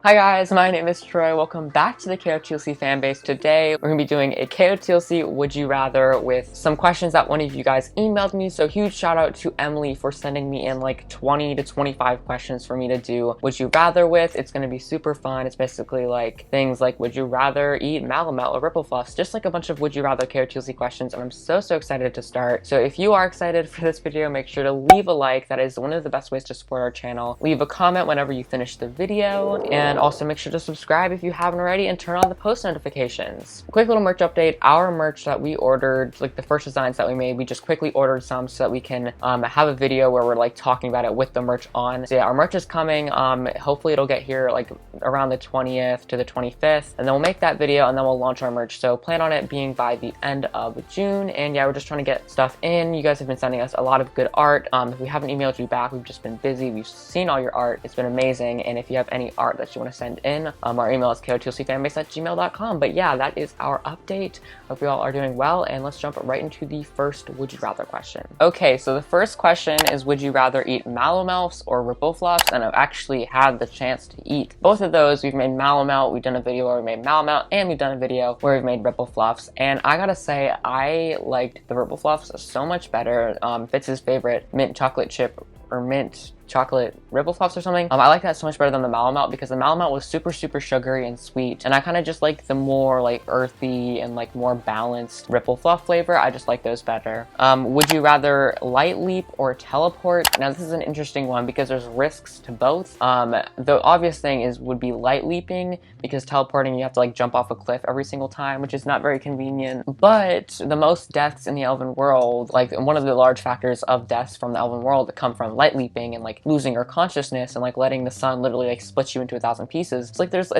Hi guys, my name is Troy. Welcome back to the KotLC fanbase. Today we're going to be doing a KotLC Would You Rather with some questions that one of you guys emailed me. So huge shout out to Emily for sending me in like 20 to 25 questions for me to do Would You Rather with. It's going to be super fun. It's basically like things like would you rather eat Mallow or Ripple Floss, just like a bunch of Would You Rather KotLC questions, and I'm so excited to start. So if you are excited for this video, make sure to leave a like. That is one of the best ways to support our channel. Leave a comment whenever you finish the video, and also make sure to subscribe if you haven't already and turn on the post notifications. Quick little merch update. Our merch that we ordered, like the first designs that we made, we just quickly ordered some so that we can have a video where we're like talking about it with the merch on. So yeah, our merch is coming. Hopefully it'll get here like around the 20th to the 25th, and then we'll make that video and then we'll launch our merch. So plan on it being by the end of June. And yeah, we're just trying to get stuff in. You guys have been sending us a lot of good art. If we haven't emailed you back, we've just been busy. We've seen all your art. It's been amazing. And if you have any art that you want to send in, our email is kotlcfanbase@gmail.com. But yeah, that is our update. Hope you all are doing well, and let's jump right into the first Would You Rather question. Okay, so the first question is, would you rather eat Mallow or Ripple Floss? And I've actually had the chance to eat both of those. We've made Mallow, we've done a video where we made Mallow, and we've done a video where we've made Ripple Floss. And I gotta say, I liked the Ripple Floss so much better. Fitz's favorite mint chocolate chip or mint chocolate Ripple Floss or something. I like that so much better than the Mallow because the Mallow was super sugary and sweet, and I kind of just like the more like earthy and like more balanced Ripple Floss flavor. I just like those better. Would you rather light leap or teleport? Now this is an interesting one because there's risks to both. The obvious thing would be light leaping, because teleporting you have to like jump off a cliff every single time, which is not very convenient. But the most deaths in the Elven world, like one of the large factors of deaths from the Elven world that come from light leaping and like losing your consciousness and like letting the sun literally like split you into 1,000 pieces. It's like there's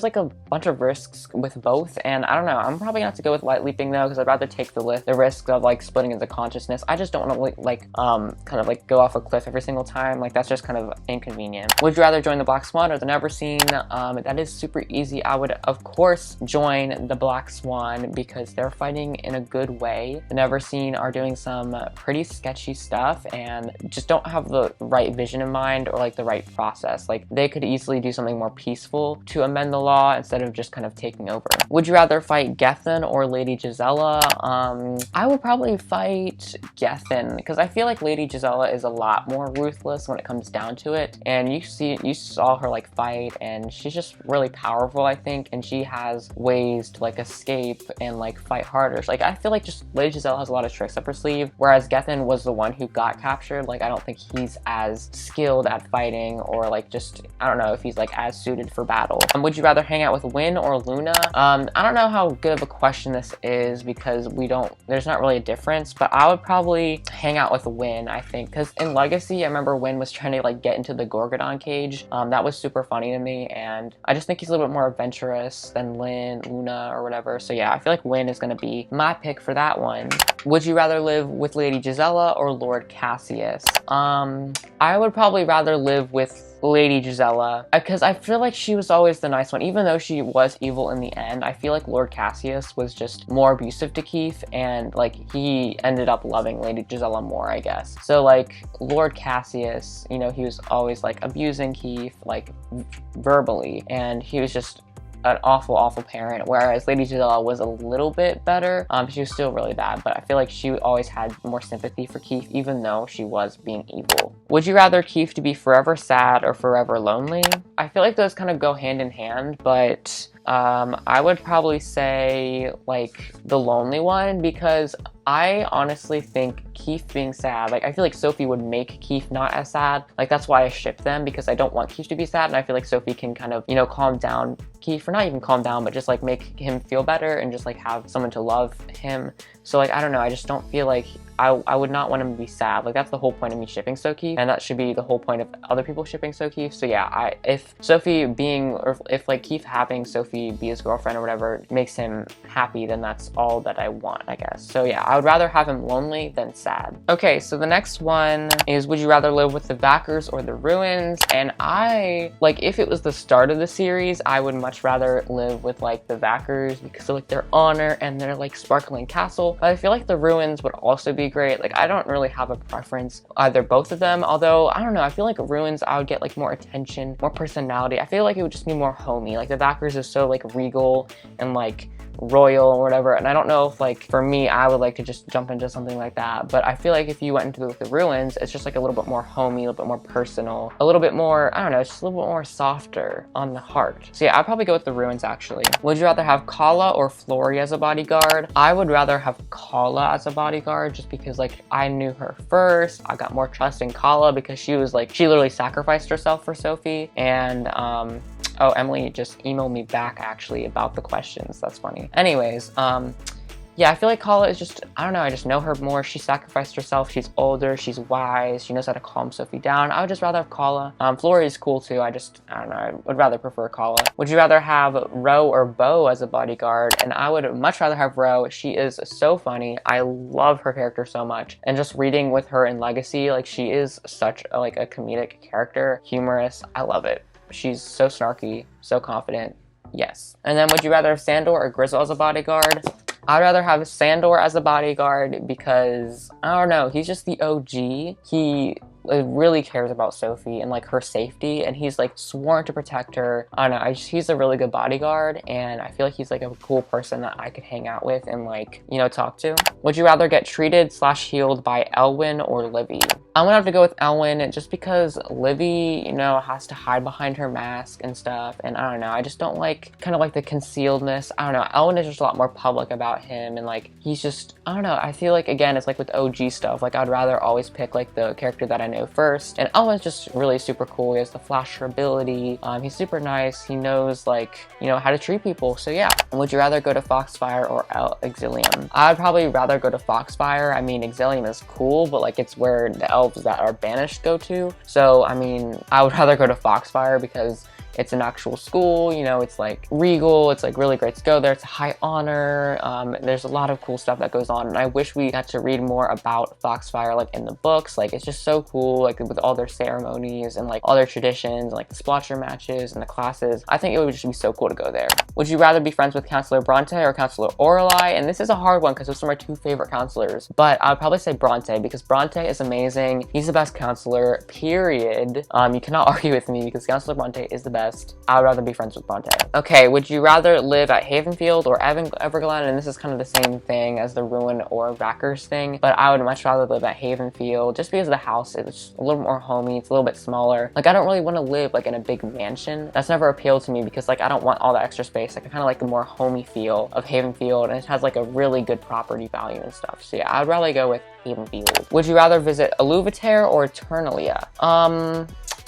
like a bunch of risks with both, and I don't know. I'm probably gonna have to go with light leaping though, because I'd rather take the risk of like splitting into consciousness. I just don't want to kind of like go off a cliff every single time. Like that's just kind of inconvenient. Would you rather join the Black Swan or the Never Seen? That is super easy. I would of course join the Black Swan because they're fighting in a good way. The Never Seen are doing some pretty sketchy stuff and just don't have the right vision in mind or like the right process. Like they could easily do something more peaceful to amend the law instead of just kind of taking over. Would you rather fight Gessen or Lady Gisela? I would probably fight Gessen because I feel like Lady Gisela is a lot more ruthless when it comes down to it, and you saw her like fight, and she's just really powerful, I think, and she has ways to like escape and like fight harder. So, like I feel like just Lady Gisela has a lot of tricks up her sleeve, whereas Gessen was the one who got captured. Like I don't think he's as skilled at fighting, or like just I don't know if he's like as suited for battle. Would you rather hang out with Win or Luna? I don't know how good of a question this is because there's not really a difference, but I would probably hang out with Win, I think, because in Legacy I remember Win was trying to like get into the Gorgodon cage. That was super funny to me, and I just think he's a little bit more adventurous than Luna or whatever. So yeah, I feel like Win is gonna be my pick for that one. Would you rather live with Lady Gisela or Lord Casius? I would probably rather live with Lady Gisela because I feel like she was always the nice one, even though she was evil in the end. I feel like Lord Casius was just more abusive to Keefe, and like he ended up loving Lady Gisela more, I guess. So like Lord Casius, you know, he was always like abusing Keefe like verbally, and he was just an awful parent, whereas Lady Gisela was a little bit better. She was still really bad, but I feel like she always had more sympathy for Keefe, even though she was being evil. Would you rather Keefe to be forever sad or forever lonely? I feel like those kind of go hand in hand, but I would probably say like the lonely one, because I honestly think Keefe being sad, like I feel like Sophie would make Keefe not as sad. Like that's why I ship them, because I don't want Keefe to be sad, and I feel like Sophie can kind of, you know, calm down Keefe, or not even calm down, but just like make him feel better and just like have someone to love him. So like I don't know, I just don't feel like I would not want him to be sad. Like that's the whole point of me shipping Sophie, and that should be the whole point of other people shipping Sophie. So yeah, if Sophie being, or if like Keefe having Sophie be his girlfriend or whatever makes him happy, then that's all that I want, I guess. So yeah, I would rather have him lonely than sad. Okay, so the next one is, would you rather live with the Vackers or the Ruins? And I, like, if it was the start of the series, I would much rather live with like the Vackers because of like their honor and their like sparkling castle. But I feel like the Ruins would also be be great. Like, I don't really have a preference either both of them, although I don't know, I feel like Ruins I would get like more attention, more personality. I feel like it would just be more homey. Like the Vackers is so like regal and like royal or whatever, and I don't know if like for me I would like to just jump into something like that, but I feel like if you went into the Ruins, it's just like a little bit more homey, a little bit more personal, a little bit more, I don't know, it's just a little bit more softer on the heart. So yeah, I'd probably go with the Ruins actually. Would you rather have Kala or Florrie as a bodyguard? I would rather have Kala as a bodyguard just because like I knew her first. I got more trust in Kala because she was like, she literally sacrificed herself for Sophie, and oh, Emily just emailed me back actually about the questions. That's funny. Anyways, yeah, I feel like Kala is just, I don't know, I just know her more. She sacrificed herself. She's older. She's wise. She knows how to calm Sophie down. I would just rather have Kala. Florrie is cool too. I don't know, I would rather prefer Kala. Would you rather have Ro or Bo as a bodyguard? And I would much rather have Ro. She is so funny. I love her character so much. And just reading with her in Legacy, like she is such a, like a comedic character, humorous. I love it. She's so snarky, so confident. Yes. And then would you rather have Sandor or Grizzle as a bodyguard? I'd rather have Sandor as a bodyguard because, I don't know, he's just the OG. He really cares about Sophie and like her safety, and he's like sworn to protect her. I don't know, he's a really good bodyguard, and I feel like he's like a cool person that I could hang out with and like, you know, talk to. Would you rather get treated / healed by Elwin or Livia? I'm gonna have to go with Elwin just because Livia, you know, has to hide behind her mask and stuff, and I don't know, I just don't like kind of like the concealedness. I don't know, Elwin is just a lot more public about him, and like he's just, I don't know, I feel like again it's like with OG stuff, like I'd rather always pick like the character that I know first. And Elwin's just really super cool. He has the flasher ability. He's super nice. He knows like, you know, how to treat people. So yeah. Would you rather go to Foxfire or XxEvie? I'd probably rather go to Foxfire. I mean, XxEvie is cool, but like it's where the elves that are banished go to. So I mean, I would rather go to Foxfire because it's an actual school, you know, it's like regal, it's like really great to go there, it's a high honor, there's a lot of cool stuff that goes on, and I wish we got to read more about Foxfire like in the books. Like it's just so cool, like with all their ceremonies and like all their traditions, like the splotcher matches and the classes. I think it would just be so cool to go there. Would you rather be friends with Councillor Bronte or Councillor Orelai? And this is a hard one because those are my two favorite counselors, but I would probably say Bronte because Bronte is amazing. He's the best counselor, period. You cannot argue with me because Councillor Bronte is the best. I would rather be friends with Bronte. Okay, would you rather live at Havenfield or Everglen? And this is kind of the same thing as the Ruin or Vackers thing, but I would much rather live at Havenfield just because the house is a little more homey, it's a little bit smaller. Like I don't really want to live like in a big mansion. That's never appealed to me because like I don't want all that extra space. Like I kind of like the more homey feel of Havenfield, and it has like a really good property value and stuff. So yeah, I'd rather go with Havenfield. Would you rather visit Aluvatar or Eternalia?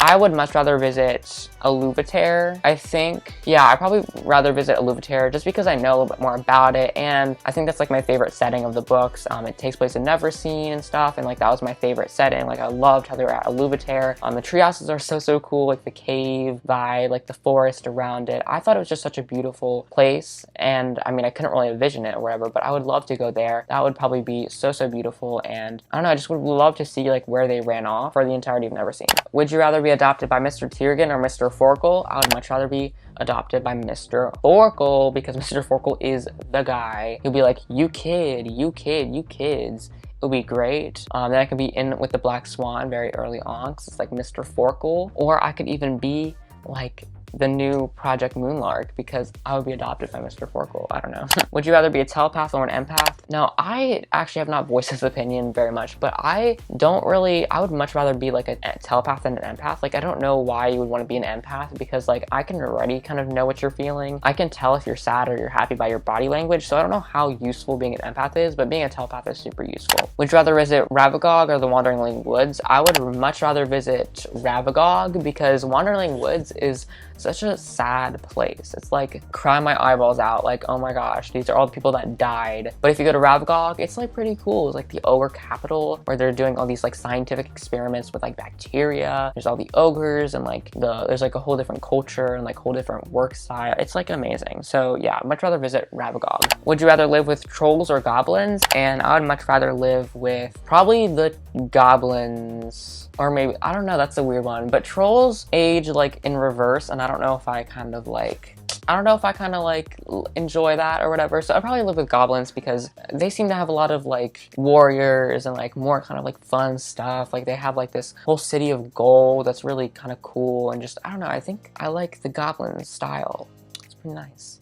I would much rather visit Aluvatar, I think. Yeah, I'd probably rather visit Aluvatar just because I know a little bit more about it, and I think that's like my favorite setting of the books. It takes place in Neverseen and stuff, and like that was my favorite setting. Like I loved how they were at Aluvatar. The tree houses are so cool, like the cave vibe, like the forest around it. I thought it was just such a beautiful place, and I mean I couldn't really envision it or whatever, but I would love to go there. That would probably be so beautiful, and I don't know, I just would love to see like where they ran off for the entirety of Neverseen. Would you rather be adopted by Mr. Tiergan or Mr. Forkel? I would much rather be adopted by Mr. Forkel because Mr. Forkel is the guy. He'll be like, you kid, you kids. It'll be great. Then I could be in with the Black Swan very early on because it's like Mr. Forkel, or I could even be like the new Project Moonlark because I would be adopted by Mr. Forkel. I don't know. Would you rather be a telepath or an empath? Now, I actually have not voiced this opinion very much, but I would much rather be like a telepath than an empath. Like, I don't know why you would want to be an empath because like I can already kind of know what you're feeling. I can tell if you're sad or you're happy by your body language, so I don't know how useful being an empath is, but being a telepath is super useful. Would you rather visit Ravagog or the Wanderling Woods? I would much rather visit Ravagog because Wanderling Woods is such a sad place. It's like crying my eyeballs out, like, oh my gosh, these are all the people that died. But if you go to Ravagog, it's like pretty cool. It's like the ogre capital where they're doing all these like scientific experiments with like bacteria. There's all the ogres and like there's like a whole different culture and like whole different work style. It's like amazing. So yeah, I'd much rather visit Ravagog. Would you rather live with trolls or goblins? And I would much rather live with probably the goblins. Or maybe, I don't know, that's a weird one. But trolls age like in reverse, and I don't know if I kind of like, I don't know if I kind of like enjoy that or whatever. So I'd probably live with goblins because they seem to have a lot of like warriors and like more kind of like fun stuff. Like they have like this whole city of gold that's really kind of cool, and just, I don't know, I think I like the goblin style. It's pretty nice.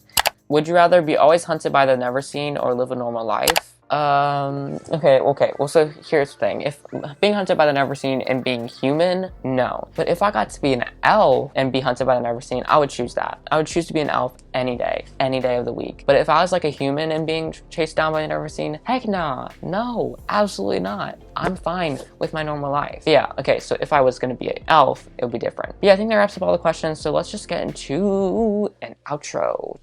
Would you rather be always hunted by the Neverseen or live a normal life? Okay, well, so here's the thing. If being hunted by the Neverseen and being human, no. But if I got to be an elf and be hunted by the Neverseen, I would choose that. I would choose to be an elf any day of the week. But if I was like a human and being chased down by the Neverseen, heck nah. No, absolutely not. I'm fine with my normal life. Yeah, okay, so if I was gonna be an elf, it would be different. But yeah, I think that wraps up all the questions, so let's just get into an outro.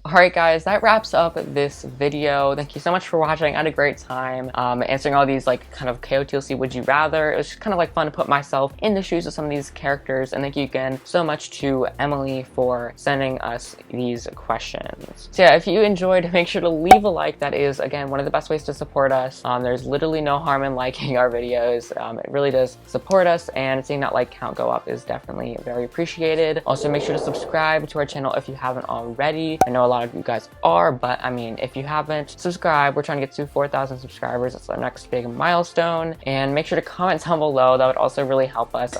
Alright guys, that wraps up this video. Thank you so much for watching. I had a great time answering all these like kind of KotLC would you rather. It was just kind of like fun to put myself in the shoes of some of these characters, and thank you again so much to Emily for sending us these questions. So yeah, if you enjoyed, make sure to leave a like. That is, again, one of the best ways to support us. There's literally no harm in liking our videos. It really does support us, and seeing that like count go up is definitely very appreciated. Also, make sure to subscribe to our channel if you haven't already. I know a lot of you guys are, but I mean, if you haven't, subscribe. We're trying to get to 4,000 subscribers. That's our next big milestone. And make sure to comment down below. That would also really help us.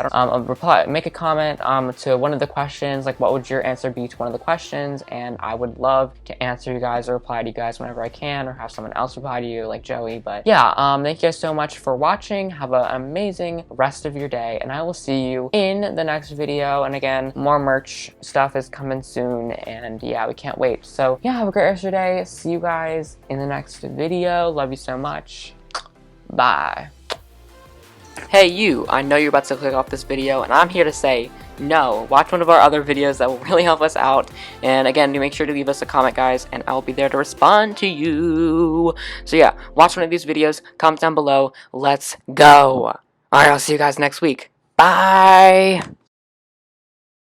Make a comment to one of the questions, like what would your answer be to one of the questions, and I would love to answer you guys or reply to you guys whenever I can, or have someone else reply to you like Joey. But yeah, thank you guys so much for watching. Have an amazing rest of your day, and I will see you in the next video. And again, more merch stuff is coming soon, and yeah, we can't wait. So yeah, have a great rest of your day. See you guys in the next video. Love you so much. Bye. Hey you, I know you're about to click off this video, and I'm here to say, no, watch one of our other videos that will really help us out. And again, make sure to leave us a comment, guys, and I'll be there to respond to you. So yeah, watch one of these videos, comment down below. Let's go. Alright, I'll see you guys next week. Bye.